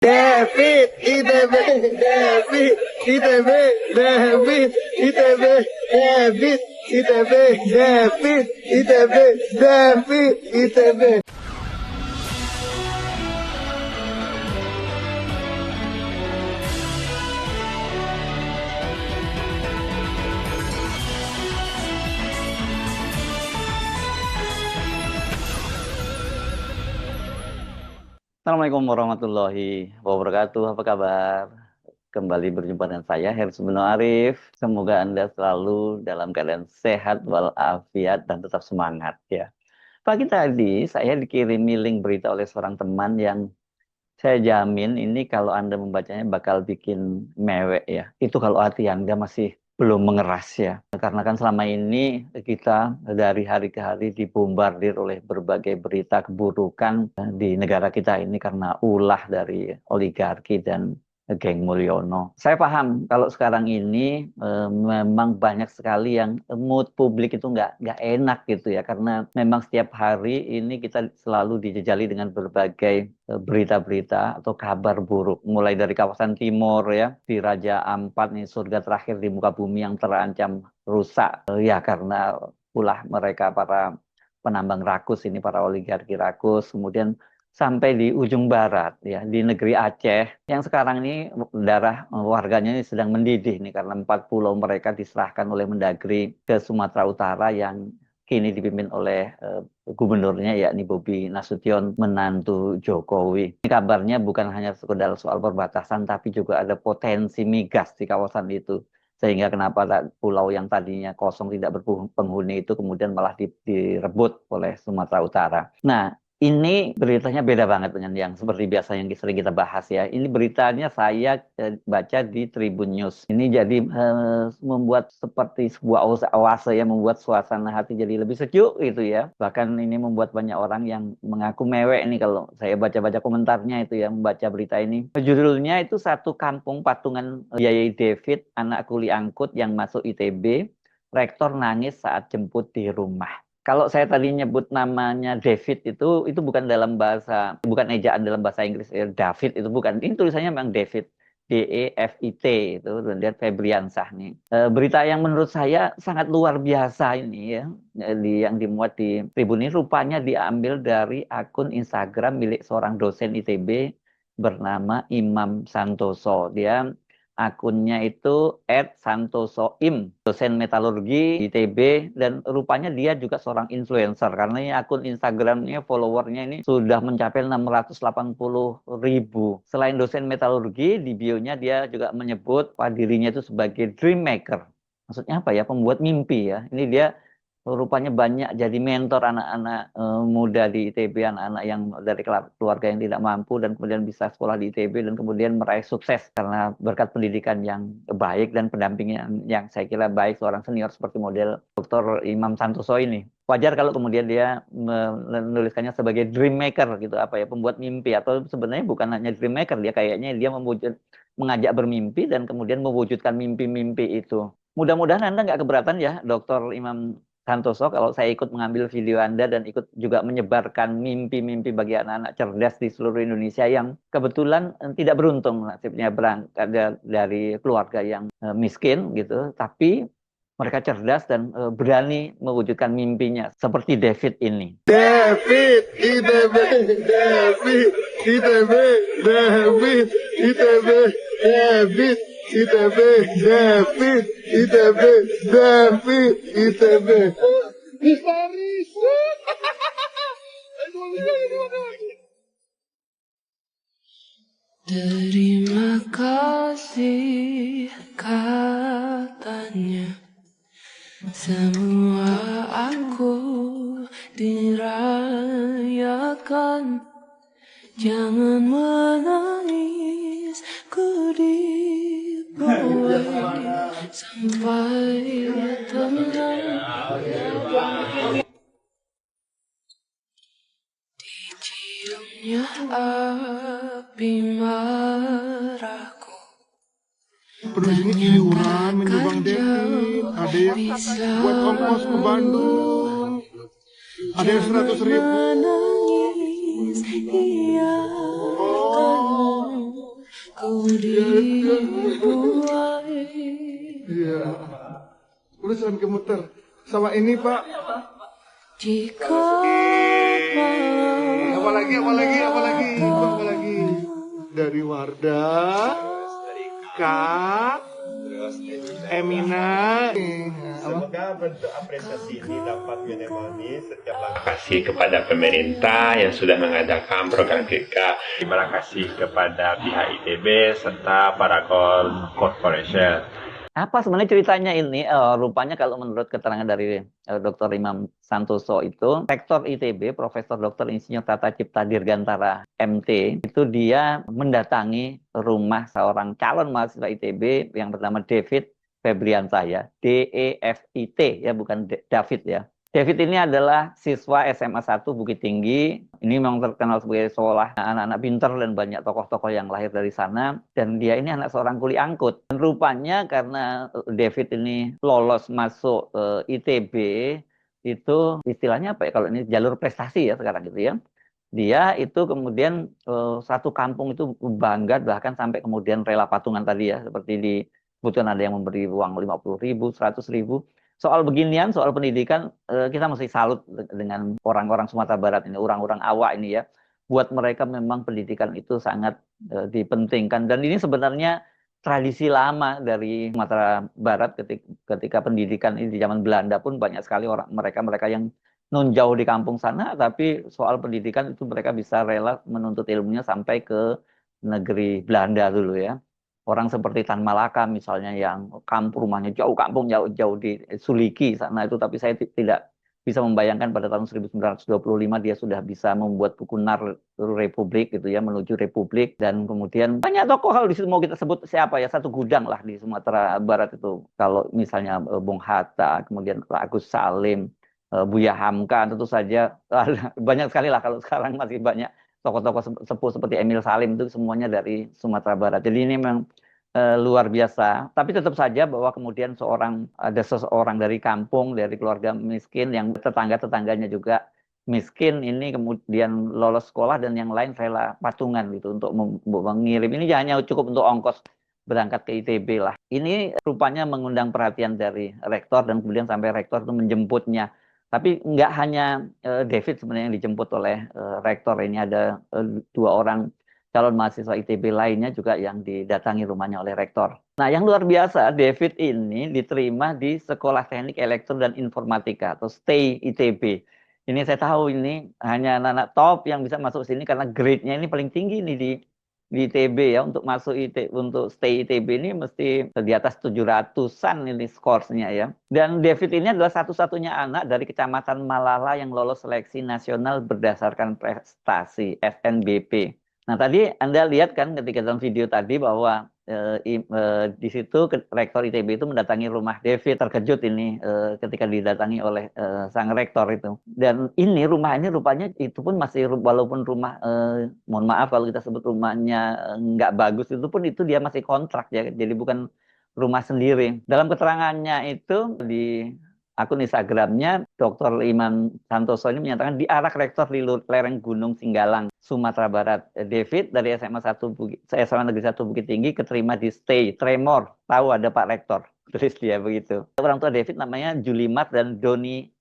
David ITB, David ITB, David ITB, David ITB, David ITB, David ITB. Assalamualaikum warahmatullahi wabarakatuh. Apa kabar? Kembali berjumpa dengan saya, Hersy Beno Arif. Semoga Anda selalu dalam keadaan sehat walafiat dan tetap semangat ya. Pagi tadi saya dikirimi link berita oleh seorang teman yang saya jamin ini kalau Anda membacanya bakal bikin mewek ya. Itu kalau hati Anda masih belum mengeras ya. Karena kan selama ini kita dari hari ke hari dibombardir oleh berbagai berita keburukan di negara kita ini karena ulah dari oligarki dan geng Mulyono. Saya paham kalau sekarang ini memang banyak sekali yang mood publik itu nggak enak gitu ya. Karena memang setiap hari ini kita selalu dijejali dengan berbagai berita-berita atau kabar buruk. Mulai dari kawasan timur ya, di Raja Ampat nih surga terakhir di muka bumi yang terancam rusak. Ya karena ulah mereka para penambang rakus ini, para oligarki rakus. Kemudian sampai di ujung barat ya, di negeri Aceh yang sekarang ini darah warganya ini sedang mendidih nih karena 4 pulau mereka diserahkan oleh Mendagri ke Sumatera Utara yang kini dipimpin oleh gubernurnya yakni Bobi Nasution, menantu Jokowi. Ini kabarnya bukan hanya sekedar soal perbatasan tapi juga ada potensi migas di kawasan itu. Sehingga kenapa pulau yang tadinya kosong tidak berpenghuni itu kemudian malah direbut oleh Sumatera Utara. Nah, ini beritanya beda banget dengan yang seperti biasa yang sering kita bahas ya. Ini beritanya saya baca di Tribun News. Ini jadi membuat seperti sebuah oase ya, membuat suasana hati jadi lebih sejuk gitu ya. Bahkan ini membuat banyak orang yang mengaku mewek nih kalau saya baca-baca komentarnya itu ya, membaca berita ini. Judulnya itu Satu Kampung Patungan Yai David, anak kuli angkut yang masuk ITB, rektor nangis saat jemput di rumah. Kalau saya tadi nyebut namanya David itu bukan dalam bahasa, bukan ejaan dalam bahasa Inggris David itu bukan. Ini tulisannya memang David, DEVIT itu, dan dia Febriansah nih. Berita yang menurut saya sangat luar biasa ini ya, yang dimuat di Tribun ini rupanya diambil dari akun Instagram milik seorang dosen ITB bernama Imam Santoso. Dia akunnya itu @santosoim, dosen metalurgi ITB, dan rupanya dia juga seorang influencer karena ini akun Instagramnya followernya ini sudah mencapai 680.000. Selain dosen metalurgi, di bionya dia juga menyebut dirinya itu sebagai dream maker. Maksudnya apa ya? Pembuat mimpi ya. Ini dia rupanya banyak jadi mentor anak-anak muda di ITB, anak-anak yang dari keluarga yang tidak mampu dan kemudian bisa sekolah di ITB dan kemudian meraih sukses karena berkat pendidikan yang baik dan pendampingan yang saya kira baik seorang senior seperti model Dr. Imam Santoso ini. Wajar kalau kemudian dia menuliskannya sebagai dream maker gitu, apa ya, pembuat mimpi, atau sebenarnya bukan hanya dream maker, dia kayaknya dia mengajak bermimpi dan kemudian mewujudkan mimpi-mimpi itu. Mudah-mudahan Anda nggak keberatan ya, Dr. Imam Santoso, kalau saya ikut mengambil video Anda dan ikut juga menyebarkan mimpi-mimpi bagi anak-anak cerdas di seluruh Indonesia yang kebetulan tidak beruntung nasibnya berangkat dari keluarga yang miskin gitu, tapi mereka cerdas dan berani mewujudkan mimpinya seperti David ini. David ITB, David ITB, David ITB, David ITB, David ITB, David ITB. Histeris. Terima kasih katanya, semua aku dirayakan. Jangan menangis, ku dibawa sampai tenang. Diciumnya api marahku. Produksinya iuran menyumbang David. Ada yang buat ongkos ke Bandung. Ada yang 100.000. Iya, Oh. ku dibuai. Iya. Udah jangan gemeter. Sama ini Pak. Jika Apalagi. Dari Warda, Kak, Emina. Semoga bentuk apresiasi ini dapat menemani setiap langkah. Terima kasih kepada pemerintah yang sudah mengadakan program kita. Terima kasih kepada pihak ITB serta Paragon Corporation. Apa sebenarnya ceritanya ini? Rupanya kalau menurut keterangan dari Dr. Imam Santoso itu, Rektor ITB, Profesor Dr. Insinyur Tata Cipta Dirgantara MT, itu dia mendatangi rumah seorang calon mahasiswa ITB yang bernama David Febriansah ya, DEFIT ya, bukan David ya. David ini adalah siswa SMA 1 Bukit Tinggi. Ini memang terkenal sebagai sekolah anak-anak pintar dan banyak tokoh-tokoh yang lahir dari sana. Dan dia ini anak seorang kuli angkut. Dan rupanya karena David ini lolos masuk ITB, itu istilahnya apa ya, kalau ini jalur prestasi ya sekarang gitu ya. Dia itu kemudian satu kampung itu bangga, bahkan sampai kemudian rela patungan tadi ya. Seperti disebutkan ada yang memberi uang 50.000, 100.000. Soal beginian, soal pendidikan, kita mesti salut dengan orang-orang Sumatera Barat ini, orang-orang awak ini ya. Buat mereka memang pendidikan itu sangat dipentingkan. Dan ini sebenarnya tradisi lama dari Sumatera Barat ketika pendidikan ini di zaman Belanda pun banyak sekali mereka yang non jauh di kampung sana, tapi soal pendidikan itu mereka bisa rela menuntut ilmunya sampai ke negeri Belanda dulu ya. Orang seperti Tan Malaka misalnya yang rumahnya kampung jauh di Suliki sana itu, tapi saya tidak bisa membayangkan pada tahun 1925 dia sudah bisa membuat buku Nar Republik gitu ya, menuju Republik. Dan kemudian banyak tokoh, kalau di situ mau kita sebut siapa ya, satu gudang lah di Sumatera Barat itu. Kalau misalnya Bung Hatta, kemudian Agus Salim, Buya Hamka, tentu saja banyak sekali lah. Kalau sekarang masih banyak tokoh-tokoh sepuh seperti Emil Salim, itu semuanya dari Sumatera Barat. Jadi ini memang luar biasa. Tapi tetap saja bahwa kemudian ada seseorang dari kampung, dari keluarga miskin, yang tetangga-tetangganya juga miskin, ini kemudian lolos sekolah dan yang lain rela patungan gitu untuk mengirim. Ini hanya cukup untuk ongkos berangkat ke ITB lah. Ini rupanya mengundang perhatian dari rektor, dan kemudian sampai rektor itu menjemputnya. Tapi nggak hanya David sebenarnya yang dijemput oleh rektor. Ini ada 2 orang calon mahasiswa ITB lainnya juga yang didatangi rumahnya oleh rektor. Nah, yang luar biasa, David ini diterima di Sekolah Teknik Elektro dan Informatika atau STEI ITB. Ini saya tahu ini hanya anak-anak top yang bisa masuk sini karena grade-nya ini paling tinggi nih di ITB ya. Untuk masuk untuk STEI ITB ini mesti di atas 700-an ini skornya ya. Dan David ini adalah satu-satunya anak dari Kecamatan Malala yang lolos seleksi nasional berdasarkan prestasi SNBP. Nah, tadi Anda lihat kan ketika dalam video tadi bahwa di situ rektor ITB itu mendatangi rumah David. Terkejut ini ketika didatangi oleh sang rektor itu. Dan rumah ini rupanya itu pun masih, walaupun rumah, mohon maaf kalau kita sebut rumahnya nggak bagus, itu pun itu dia masih kontrak ya. Jadi bukan rumah sendiri. Dalam keterangannya itu di akun Instagramnya, Dr. Imam Santoso ini menyatakan diarak rektor di lereng Gunung Singgalang, Sumatera Barat. David dari SMA Negeri 1 Bukit Tinggi keterima di STEI Tremor. Tahu ada Pak Rektor, tulis dia begitu. Orang tua David namanya Julimat dan Doni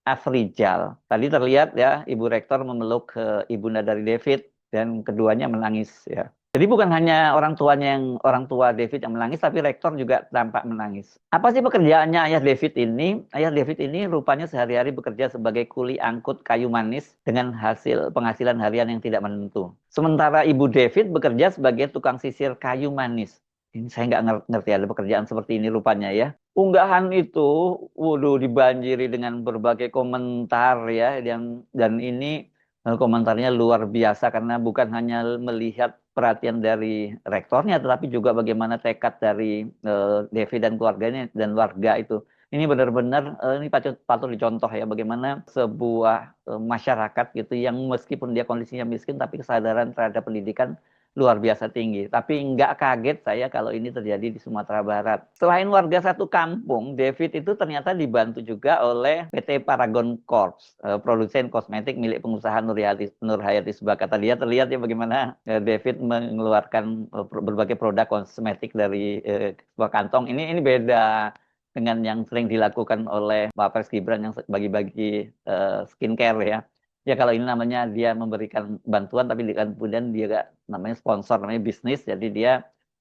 Afrijal. Tadi terlihat ya, Ibu Rektor memeluk ibunda dari David dan keduanya menangis ya. Jadi bukan hanya orang tua David yang menangis, tapi rektor juga tampak menangis. Apa sih pekerjaannya ayah David ini? Ayah David ini rupanya sehari-hari bekerja sebagai kuli angkut kayu manis dengan hasil penghasilan harian yang tidak menentu. Sementara ibu David bekerja sebagai tukang sisir kayu manis. Ini saya nggak ngerti ada pekerjaan seperti ini rupanya ya. Unggahan itu, dibanjiri dengan berbagai komentar ya, dan ini komentarnya luar biasa karena bukan hanya melihat perhatian dari rektornya, tetapi juga bagaimana tekad dari David dan keluarganya dan warga itu. Ini benar-benar ini patut dicontoh ya, bagaimana sebuah masyarakat gitu yang meskipun dia kondisinya miskin, tapi kesadaran terhadap pendidikan luar biasa tinggi. Tapi nggak kaget saya kalau ini terjadi di Sumatera Barat. Selain warga satu kampung, David itu ternyata dibantu juga oleh PT Paragon Corps, produsen kosmetik milik pengusaha Nurhayati Subakata. Dia terlihat ya bagaimana David mengeluarkan berbagai produk kosmetik dari sebuah kantong. Ini beda dengan yang sering dilakukan oleh Pak Pres Gibran yang bagi-bagi skincare ya. Ya kalau ini namanya dia memberikan bantuan, tapi kemudian dia gak, namanya sponsor, namanya bisnis, jadi dia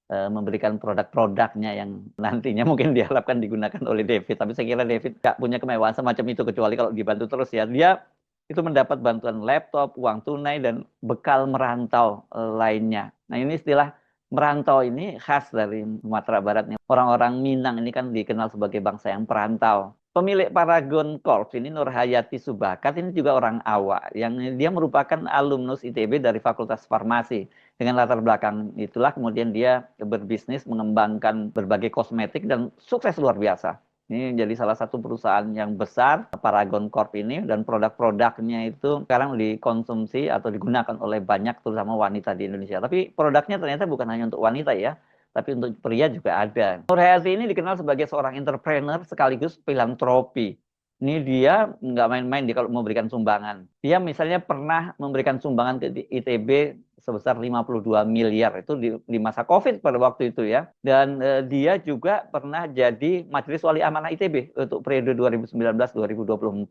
memberikan produk-produknya yang nantinya mungkin diharapkan digunakan oleh David. Tapi saya kira David gak punya kemewahan semacam itu, kecuali kalau dibantu terus ya. Dia itu mendapat bantuan laptop, uang tunai, dan bekal merantau lainnya. Nah ini istilah merantau ini khas dari Sumatera Barat. Orang-orang Minang ini kan dikenal sebagai bangsa yang perantau. Pemilik Paragon Corp ini Nurhayati Subakat ini juga orang Awak yang dia merupakan alumnus ITB dari Fakultas Farmasi. Dengan latar belakang itulah kemudian dia berbisnis mengembangkan berbagai kosmetik dan sukses luar biasa. Ini jadi salah satu perusahaan yang besar Paragon Corp ini, dan produk-produknya itu sekarang dikonsumsi atau digunakan oleh banyak terutama wanita di Indonesia. Tapi produknya ternyata bukan hanya untuk wanita ya, tapi untuk pria juga ada. Nurhayati ini dikenal sebagai seorang entrepreneur sekaligus filantropi. Ini dia nggak main-main dia kalau memberikan sumbangan. Dia misalnya pernah memberikan sumbangan ke ITB sebesar 52 miliar itu di masa COVID pada waktu itu ya. Dan dia juga pernah jadi Majelis Wali Amanah ITB untuk periode 2019-2024.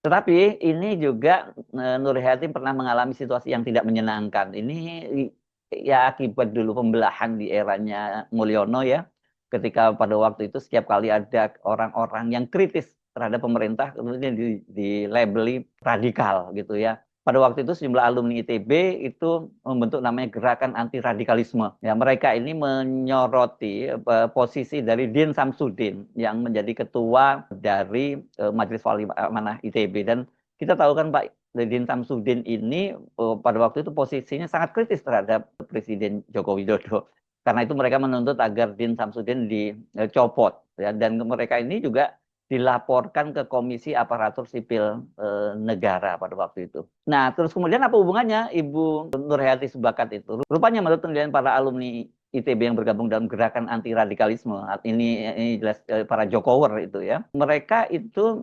Tetapi ini juga Nurhayati pernah mengalami situasi yang tidak menyenangkan. Ini ya akibat dulu pembelahan di eranya Mulyono ya, ketika pada waktu itu setiap kali ada orang-orang yang kritis terhadap pemerintah kemudian dilabeli radikal gitu ya. Pada waktu itu sejumlah alumni ITB itu membentuk namanya Gerakan Anti Radikalisme. Ya, mereka ini menyoroti posisi dari Din Samsudin yang menjadi ketua dari Majelis Wali Amanah ITB. Dan kita tahu kan Pak Din Samsudin ini pada waktu itu posisinya sangat kritis terhadap Presiden Joko Widodo. Karena itu mereka menuntut agar Din Samsudin dicopot. Ya. Dan mereka ini juga dilaporkan ke Komisi Aparatur Sipil Negara pada waktu itu. Nah, terus kemudian apa hubungannya Ibu Nurhayati Subakat itu? Rupanya menurut penelitian para alumni ITB yang bergabung dalam gerakan anti radikalisme, ini jelas para Jokower itu ya. Mereka itu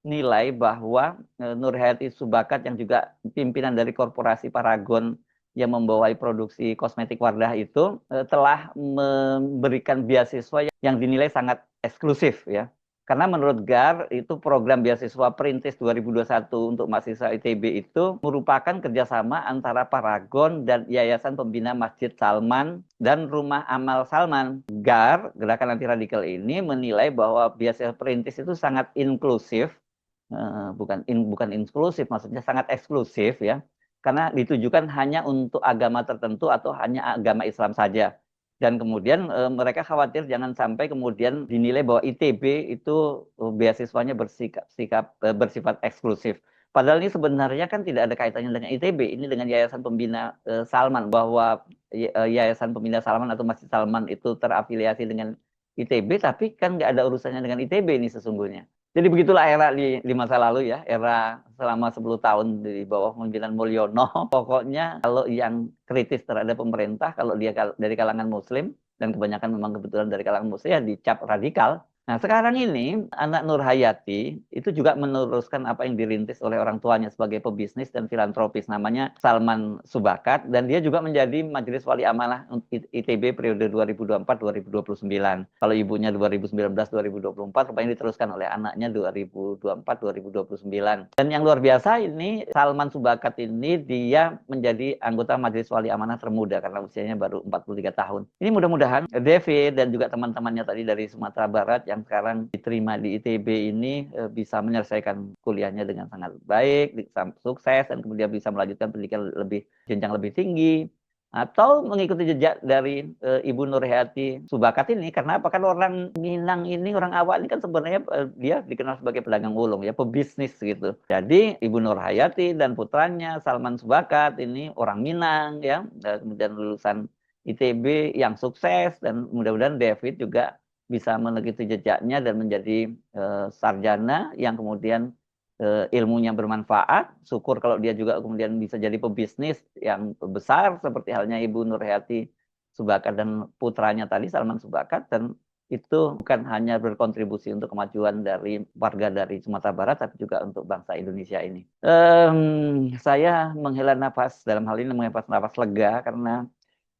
nilai bahwa Nurhayati Subakat yang juga pimpinan dari korporasi Paragon yang membawai produksi kosmetik Wardah itu telah memberikan beasiswa yang dinilai sangat eksklusif ya. Karena menurut GAR itu program beasiswa Perintis 2021 untuk mahasiswa ITB itu merupakan kerjasama antara Paragon dan Yayasan Pembina Masjid Salman dan Rumah Amal Salman. GAR, Gerakan Anti Radikal ini menilai bahwa beasiswa Perintis itu sangat inklusif, bukan inklusif, maksudnya sangat eksklusif ya, karena ditujukan hanya untuk agama tertentu atau hanya agama Islam saja. Dan kemudian mereka khawatir jangan sampai kemudian dinilai bahwa ITB itu beasiswanya bersifat eksklusif. Padahal ini sebenarnya kan tidak ada kaitannya dengan ITB, ini dengan Yayasan Pembina Salman, bahwa Yayasan Pembina Salman atau Masjid Salman itu terafiliasi dengan ITB, tapi kan nggak ada urusannya dengan ITB ini sesungguhnya. Jadi begitulah era di masa lalu ya, era selama 10 tahun di bawah pemimpinan Mulyono. Pokoknya kalau yang kritis terhadap pemerintah, kalau dia dari kalangan Muslim, dan kebanyakan memang kebetulan dari kalangan Muslim, ya dicap radikal. Nah sekarang ini anak Nurhayati itu juga meneruskan apa yang dirintis oleh orang tuanya sebagai pebisnis dan filantropis, namanya Salman Subakat, dan dia juga menjadi Majelis Wali Amanah ITB periode 2024-2029. Kalau ibunya 2019-2024, rupanya diteruskan oleh anaknya 2024-2029. Dan yang luar biasa ini Salman Subakat ini dia menjadi anggota Majelis Wali Amanah termuda karena usianya baru 43 tahun. Ini mudah-mudahan David dan juga teman-temannya tadi dari Sumatera Barat yang sekarang diterima di ITB ini bisa menyelesaikan kuliahnya dengan sangat baik, sukses, dan kemudian bisa melanjutkan pendidikan jenjang lebih tinggi, atau mengikuti jejak dari Ibu Nurhayati Subakat ini. Karena apa? Kan orang Minang ini, orang Awak ini kan sebenarnya dia dikenal sebagai pedagang ulung ya, pebisnis gitu. Jadi Ibu Nurhayati dan putranya Salman Subakat ini orang Minang ya, kemudian lulusan ITB yang sukses, dan mudah-mudahan David juga bisa mengikuti jejaknya dan menjadi sarjana yang kemudian ilmunya bermanfaat, syukur kalau dia juga kemudian bisa jadi pebisnis yang besar seperti halnya Ibu Nurhayati Subakat dan putranya tadi Salman Subakat, dan itu bukan hanya berkontribusi untuk kemajuan dari warga dari Sumatera Barat, tapi juga untuk bangsa Indonesia ini. Saya menghela nafas dalam hal ini, menghela nafas lega karena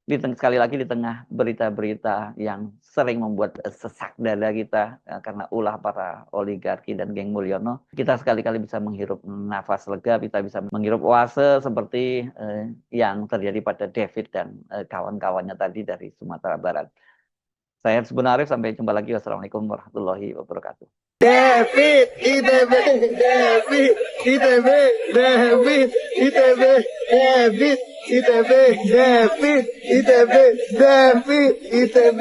sekali lagi di tengah berita-berita yang sering membuat sesak dada kita karena ulah para oligarki dan geng Mulyono, kita sekali-kali bisa menghirup nafas lega, kita bisa menghirup oase seperti yang terjadi pada David dan kawan-kawannya tadi dari Sumatera Barat. Saya sebenarnya sampai jumpa lagi. Wassalamualaikum warahmatullahi wabarakatuh. David ITB, David ITB, David ITB, David ITB, David ITB, David ITB.